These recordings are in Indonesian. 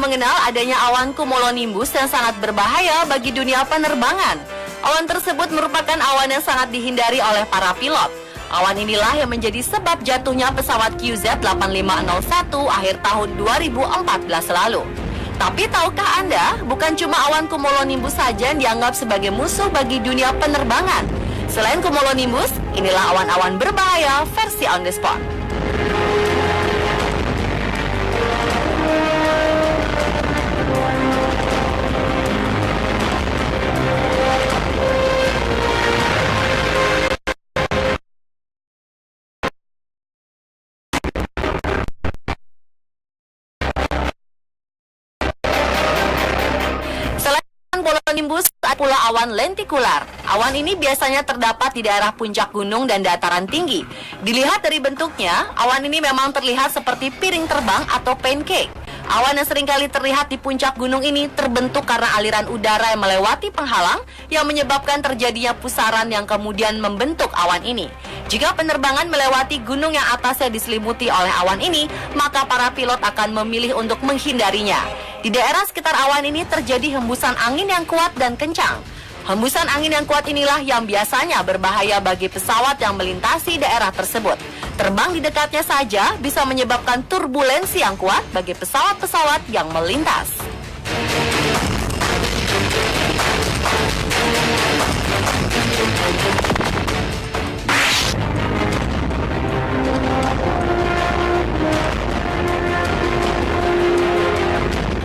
mengenal adanya awan cumulonimbus yang sangat berbahaya bagi dunia penerbangan. Awan tersebut merupakan awan yang sangat dihindari oleh para pilot. Awan inilah yang menjadi sebab jatuhnya pesawat QZ8501 akhir tahun 2014 lalu. Tapi tahukah Anda, bukan cuma awan cumulonimbus saja yang dianggap sebagai musuh bagi dunia penerbangan. Selain cumulonimbus, inilah awan-awan berbahaya versi on the spot. Cumulonimbus pula awan lentikular. Awan ini biasanya terdapat di daerah puncak gunung dan dataran tinggi. Dilihat dari bentuknya, awan ini memang terlihat seperti piring terbang atau pancake. Awan yang seringkali terlihat di puncak gunung ini terbentuk karena aliran udara yang melewati penghalang yang menyebabkan terjadinya pusaran yang kemudian membentuk awan ini. Jika penerbangan melewati gunung yang atasnya diselimuti oleh awan ini, maka para pilot akan memilih untuk menghindarinya. Di daerah sekitar awan ini terjadi hembusan angin yang kuat dan kencang. Hembusan angin yang kuat inilah yang biasanya berbahaya bagi pesawat yang melintasi daerah tersebut. Terbang di dekatnya saja bisa menyebabkan turbulensi yang kuat bagi pesawat-pesawat yang melintas.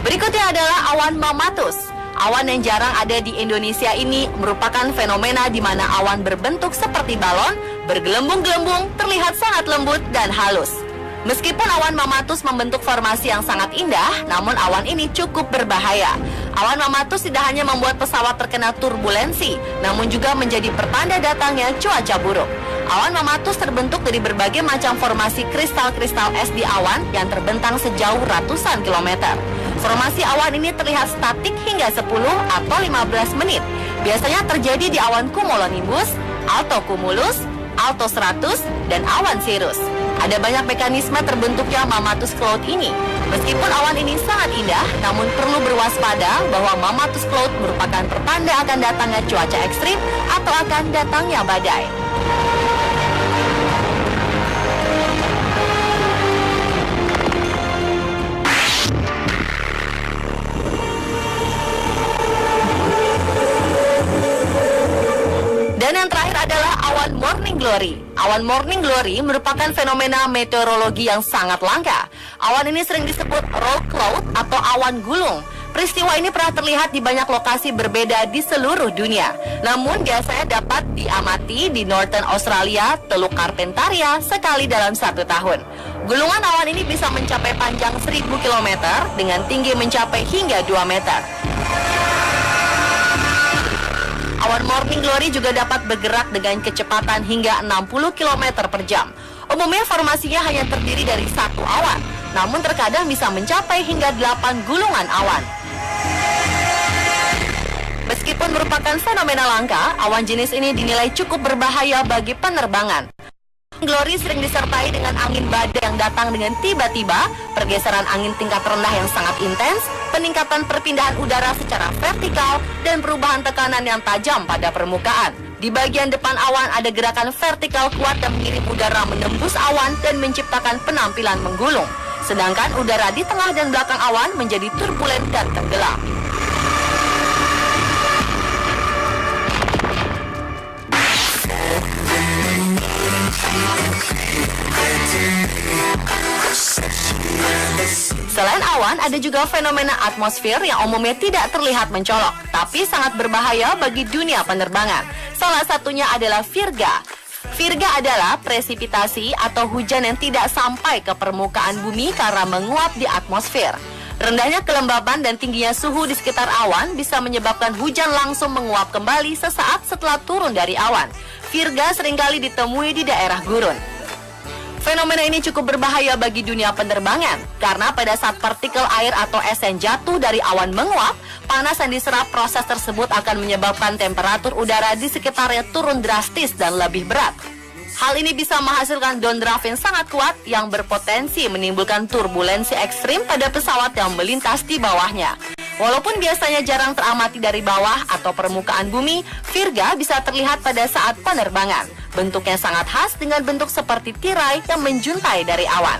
Berikutnya adalah awan mamatus. Awan yang jarang ada di Indonesia ini merupakan fenomena di mana awan berbentuk seperti balon, bergelembung-gelembung, terlihat sangat lembut dan halus. Meskipun awan mamatus membentuk formasi yang sangat indah, namun awan ini cukup berbahaya. Awan mamatus tidak hanya membuat pesawat terkena turbulensi, namun juga menjadi pertanda datangnya cuaca buruk. Awan mamatus terbentuk dari berbagai macam formasi kristal-kristal es di awan yang terbentang sejauh ratusan kilometer. Formasi awan ini terlihat statik hingga 10 atau 15 menit. Biasanya terjadi di awan cumulonimbus, altocumulus, altostratus, dan awan cirrus. Ada banyak mekanisme terbentuknya mamatus cloud ini. Meskipun awan ini sangat indah, namun perlu berwaspada bahwa mamatus cloud merupakan pertanda akan datangnya cuaca ekstrim atau akan datangnya badai. Dan yang terakhir adalah awan morning glory. Awan morning glory merupakan fenomena meteorologi yang sangat langka. Awan ini sering disebut roll cloud atau awan gulung. Peristiwa ini pernah terlihat di banyak lokasi berbeda di seluruh dunia. Namun biasanya dapat diamati di Northern Australia, Teluk Carpentaria sekali dalam 1 tahun. Gulungan awan ini bisa mencapai panjang 1000 km dengan tinggi mencapai hingga 2 meter. Awan morning glory juga dapat bergerak dengan kecepatan hingga 60 km per jam. Umumnya formasinya hanya terdiri dari satu awan, namun terkadang bisa mencapai hingga 8 gulungan awan. Meskipun merupakan fenomena langka, awan jenis ini dinilai cukup berbahaya bagi penerbangan. Glory sering disertai dengan angin badai yang datang dengan tiba-tiba, pergeseran angin tingkat rendah yang sangat intens, peningkatan perpindahan udara secara vertikal, dan perubahan tekanan yang tajam pada permukaan. Di bagian depan awan ada gerakan vertikal kuat yang mengirim udara menembus awan dan menciptakan penampilan menggulung. Sedangkan udara di tengah dan belakang awan menjadi turbulen dan tenggelam. Selain awan, ada juga fenomena atmosfer yang umumnya tidak terlihat mencolok, tapi sangat berbahaya bagi dunia penerbangan. Salah satunya adalah virga. Virga adalah presipitasi atau hujan yang tidak sampai ke permukaan bumi karena menguap di atmosfer. Rendahnya kelembaban dan tingginya suhu di sekitar awan bisa menyebabkan hujan langsung menguap kembali sesaat setelah turun dari awan. Virga seringkali ditemui di daerah gurun. Fenomena ini cukup berbahaya bagi dunia penerbangan karena pada saat partikel air atau es yang jatuh dari awan menguap, panas yang diserap proses tersebut akan menyebabkan temperatur udara di sekitarnya turun drastis dan lebih berat. Hal ini bisa menghasilkan downdraft yang sangat kuat yang berpotensi menimbulkan turbulensi ekstrim pada pesawat yang melintas di bawahnya. Walaupun biasanya jarang teramati dari bawah atau permukaan bumi, virga bisa terlihat pada saat penerbangan. Bentuknya sangat khas dengan bentuk seperti tirai yang menjuntai dari awan.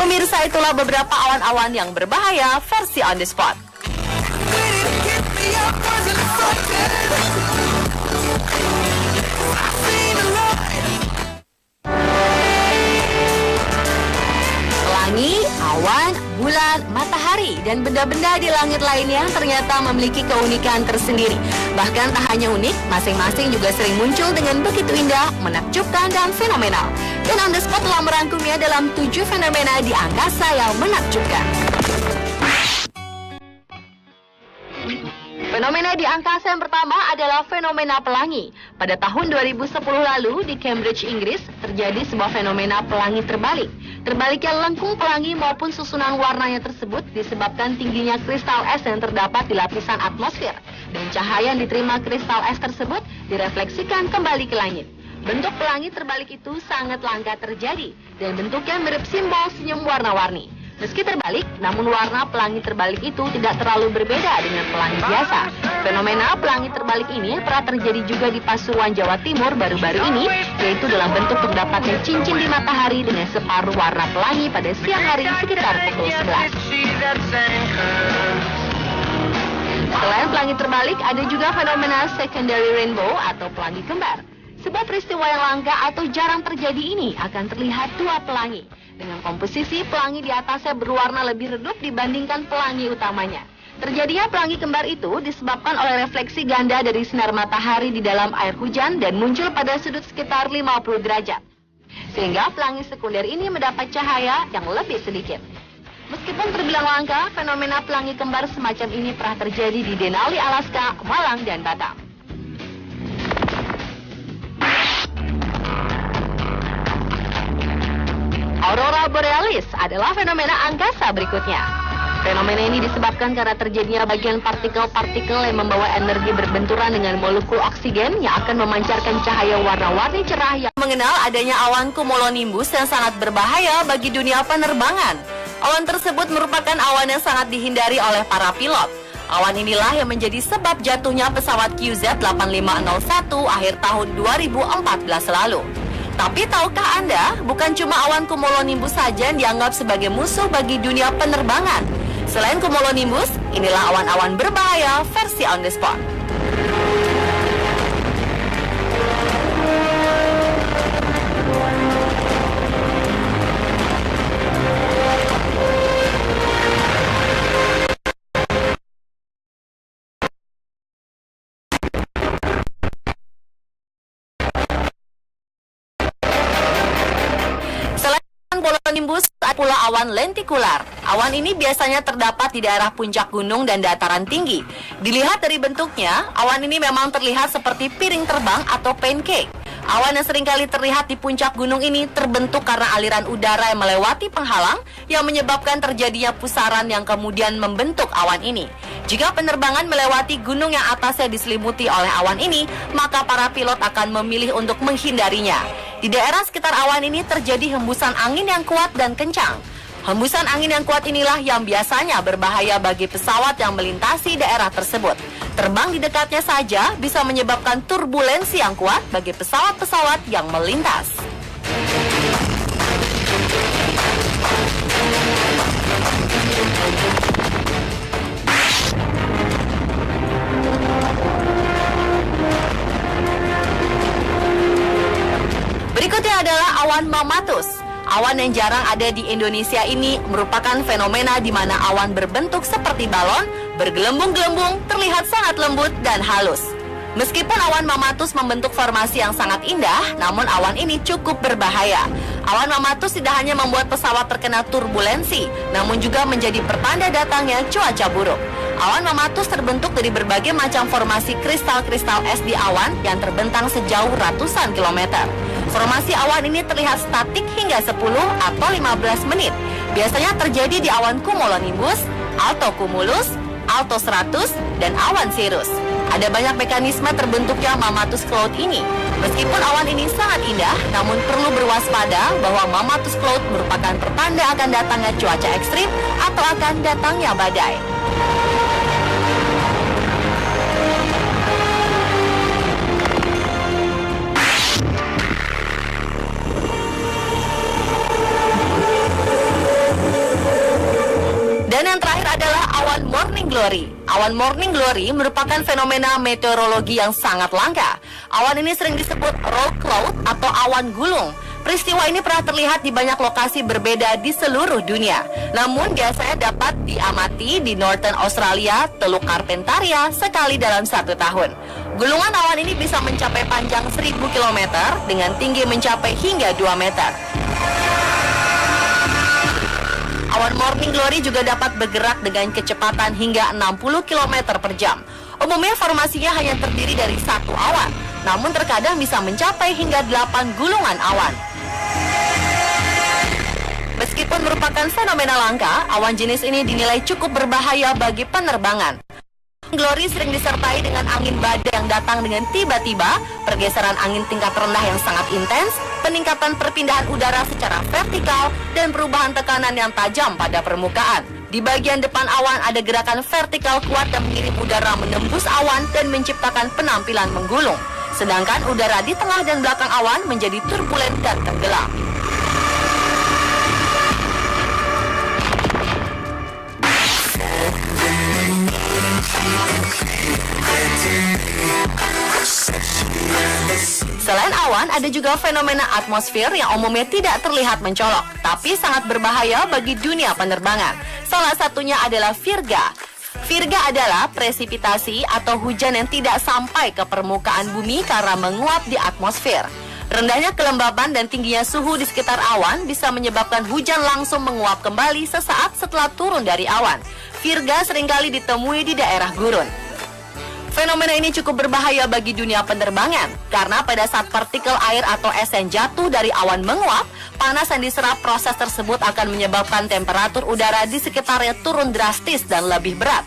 Pemirsa, itulah beberapa awan-awan yang berbahaya versi On The Spot. Pelangi, awan, bulan, matahari, dan benda-benda di langit lainnya ternyata memiliki keunikan tersendiri. Bahkan tak hanya unik, masing-masing juga sering muncul dengan begitu indah, menakjubkan, dan fenomenal. Dan On The Spot telah merangkumnya dalam 7 fenomena di angkasa yang menakjubkan. Fenomena di angkasa yang pertama adalah fenomena pelangi. Pada tahun 2010 lalu di Cambridge, Inggris, terjadi sebuah fenomena pelangi terbalik. Terbaliknya lengkung pelangi maupun susunan warnanya tersebut disebabkan tingginya kristal es yang terdapat di lapisan atmosfer. Dan cahaya yang diterima kristal es tersebut direfleksikan kembali ke langit. Bentuk pelangi terbalik itu sangat langka terjadi dan bentuknya mirip simbol senyum warna-warni. Meski terbalik, namun warna pelangi terbalik itu tidak terlalu berbeda dengan pelangi biasa. Fenomena pelangi terbalik ini pernah terjadi juga di Pasuruan, Jawa Timur baru-baru ini, yaitu dalam bentuk terdapatnya cincin di matahari dengan separuh warna pelangi pada siang hari sekitar pukul 11. Selain pelangi terbalik, ada juga fenomena secondary rainbow atau pelangi kembar. Sebuah peristiwa yang langka atau jarang terjadi ini akan terlihat dua pelangi. Dengan komposisi pelangi di atasnya berwarna lebih redup dibandingkan pelangi utamanya. Terjadinya pelangi kembar itu disebabkan oleh refleksi ganda dari sinar matahari di dalam air hujan dan muncul pada sudut sekitar 50 derajat. Sehingga pelangi sekunder ini mendapat cahaya yang lebih sedikit. Meskipun terbilang langka, fenomena pelangi kembar semacam ini pernah terjadi di Denali, Alaska, Malang, dan Batam. Aurora Borealis adalah fenomena angkasa berikutnya. Fenomena ini disebabkan karena terjadinya bagian partikel-partikel yang membawa energi berbenturan dengan molekul oksigen yang akan memancarkan cahaya warna-warni cerah yang mengenal adanya awan cumulonimbus yang sangat berbahaya bagi dunia penerbangan. Awan tersebut merupakan awan yang sangat dihindari oleh para pilot. Awan inilah yang menjadi sebab jatuhnya pesawat QZ8501 akhir tahun 2014 lalu. Tapi tahukah Anda, bukan cuma awan cumulonimbus saja yang dianggap sebagai musuh bagi dunia penerbangan. Selain cumulonimbus, inilah awan-awan berbahaya versi On The Spot. Cumulonimbus pula awan lentikular. Awan ini biasanya terdapat di daerah puncak gunung dan dataran tinggi. Dilihat dari bentuknya, awan ini memang terlihat seperti piring terbang atau pancake. Awan yang seringkali terlihat di puncak gunung ini terbentuk karena aliran udara yang melewati penghalang yang menyebabkan terjadinya pusaran yang kemudian membentuk awan ini. Jika penerbangan melewati gunung yang atasnya diselimuti oleh awan ini, maka para pilot akan memilih untuk menghindarinya. Di daerah sekitar awan ini terjadi hembusan angin yang kuat dan kencang. Hembusan angin yang kuat inilah yang biasanya berbahaya bagi pesawat yang melintasi daerah tersebut. Terbang di dekatnya saja bisa menyebabkan turbulensi yang kuat bagi pesawat-pesawat yang melintas. Berikutnya adalah awan mammatus. Awan yang jarang ada di Indonesia ini merupakan fenomena di mana awan berbentuk seperti balon, bergelembung-gelembung, terlihat sangat lembut dan halus. Meskipun awan mammatus membentuk formasi yang sangat indah, namun awan ini cukup berbahaya. Awan mammatus tidak hanya membuat pesawat terkena turbulensi, namun juga menjadi pertanda datangnya cuaca buruk. Awan mammatus terbentuk dari berbagai macam formasi kristal-kristal es di awan yang terbentang sejauh ratusan kilometer. Formasi awan ini terlihat statik hingga 10 atau 15 menit. Biasanya terjadi di awan cumulonimbus, alto cumulus, alto stratus, dan awan cirrus. Ada banyak mekanisme terbentuknya Mammatus Cloud ini. Meskipun awan ini sangat indah, namun perlu berwaspada bahwa Mammatus Cloud merupakan pertanda akan datangnya cuaca ekstrim atau akan datangnya badai. Dan yang terakhir adalah awan morning glory. Awan morning glory merupakan fenomena meteorologi yang sangat langka. Awan ini sering disebut roll cloud atau awan gulung. Peristiwa ini pernah terlihat di banyak lokasi berbeda di seluruh dunia. Namun biasanya dapat diamati di Northern Australia, Teluk Carpentaria sekali dalam 1 tahun. Gulungan awan ini bisa mencapai panjang 1000 km dengan tinggi mencapai hingga 2 meter. Awan morning glory juga dapat bergerak dengan kecepatan hingga 60 km per jam. Umumnya formasinya hanya terdiri dari 1 awan, namun terkadang bisa mencapai hingga 8 gulungan awan. Meskipun merupakan fenomena langka, awan jenis ini dinilai cukup berbahaya bagi penerbangan. Glory sering disertai dengan angin badai yang datang dengan tiba-tiba, pergeseran angin tingkat rendah yang sangat intens, peningkatan perpindahan udara secara vertikal, dan perubahan tekanan yang tajam pada permukaan. Di bagian depan awan ada gerakan vertikal kuat yang mengirim udara menembus awan dan menciptakan penampilan menggulung. Sedangkan udara di tengah dan belakang awan menjadi turbulen dan tenggelam. Selain awan, ada juga fenomena atmosfer yang umumnya tidak terlihat mencolok, tapi sangat berbahaya bagi dunia penerbangan. Salah satunya adalah virga. Virga adalah presipitasi atau hujan yang tidak sampai ke permukaan bumi karena menguap di atmosfer. Rendahnya kelembaban dan tingginya suhu di sekitar awan bisa menyebabkan hujan langsung menguap kembali sesaat setelah turun dari awan. Virga seringkali ditemui di daerah gurun. Fenomena ini cukup berbahaya bagi dunia penerbangan karena pada saat partikel air atau es yang jatuh dari awan menguap, panas yang diserap proses tersebut akan menyebabkan temperatur udara di sekitarnya turun drastis dan lebih berat.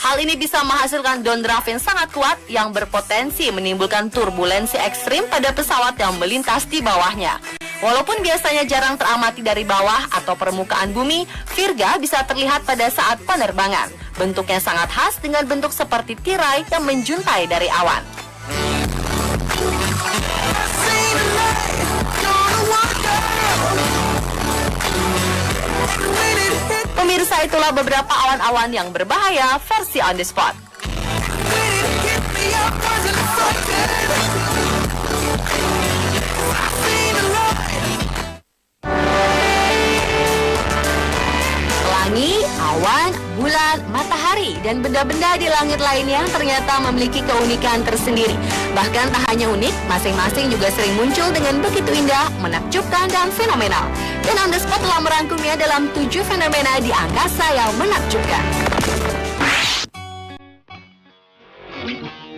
Hal ini bisa menghasilkan downdraft yang sangat kuat yang berpotensi menimbulkan turbulensi ekstrim pada pesawat yang melintas di bawahnya. Walaupun biasanya jarang teramati dari bawah atau permukaan bumi, virga bisa terlihat pada saat penerbangan. Bentuknya sangat khas dengan bentuk seperti tirai yang menjuntai dari awan. Pemirsa, itulah beberapa awan-awan yang berbahaya versi on the spot. Pelangi, awan, bulan, matahari, dan benda-benda di langit lainnya ternyata memiliki keunikan tersendiri. Bahkan tak hanya unik, masing-masing juga sering muncul dengan begitu indah, menakjubkan, dan fenomenal. Dan on the spot telah merangkumnya dalam 7 fenomena di angkasa yang menakjubkan.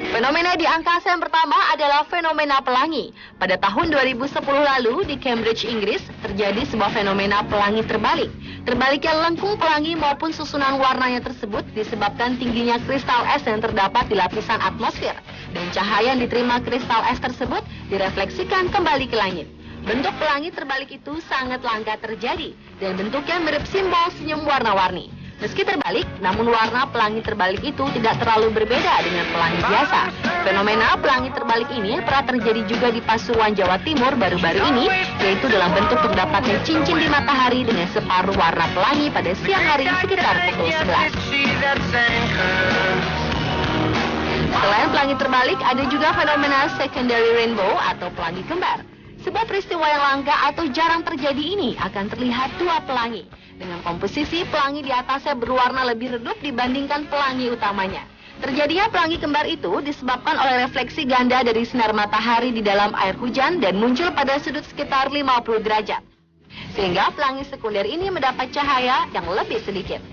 Fenomena di angkasa yang pertama adalah fenomena pelangi. Pada tahun 2010 lalu di Cambridge, Inggris, terjadi sebuah fenomena pelangi terbalik. Terbaliknya lengkung pelangi maupun susunan warnanya tersebut disebabkan tingginya kristal es yang terdapat di lapisan atmosfer. Dan cahaya yang diterima kristal es tersebut direfleksikan kembali ke langit. Bentuk pelangi terbalik itu sangat langka terjadi dan bentuknya mirip simbol senyum warna-warni. Meski terbalik, namun warna pelangi terbalik itu tidak terlalu berbeda dengan pelangi biasa. Fenomena pelangi terbalik ini pernah terjadi juga di Pasuruan, Jawa Timur baru-baru ini, yaitu dalam bentuk terdapatnya cincin di matahari dengan separuh warna pelangi pada siang hari sekitar pukul 11. Selain pelangi terbalik, ada juga fenomena secondary rainbow atau pelangi kembar. Sebuah peristiwa yang langka atau jarang terjadi ini akan terlihat 2 pelangi. Dengan komposisi pelangi di atasnya berwarna lebih redup dibandingkan pelangi utamanya. Terjadinya pelangi kembar itu disebabkan oleh refleksi ganda dari sinar matahari di dalam air hujan dan muncul pada sudut sekitar 50 derajat. Sehingga pelangi sekunder ini mendapat cahaya yang lebih sedikit.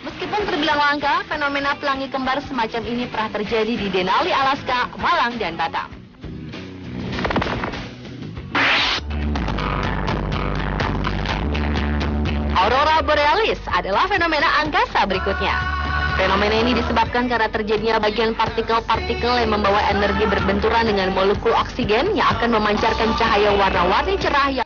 Meskipun terbilang langka, fenomena pelangi kembar semacam ini pernah terjadi di Denali, Alaska, Malang, dan Batam. Aurora Borealis Aquarius adalah fenomena angkasa berikutnya. Fenomena ini disebabkan karena terjadinya bagian partikel-partikel yang membawa energi berbenturan dengan molekul oksigen yang akan memancarkan cahaya warna-warni cerah yang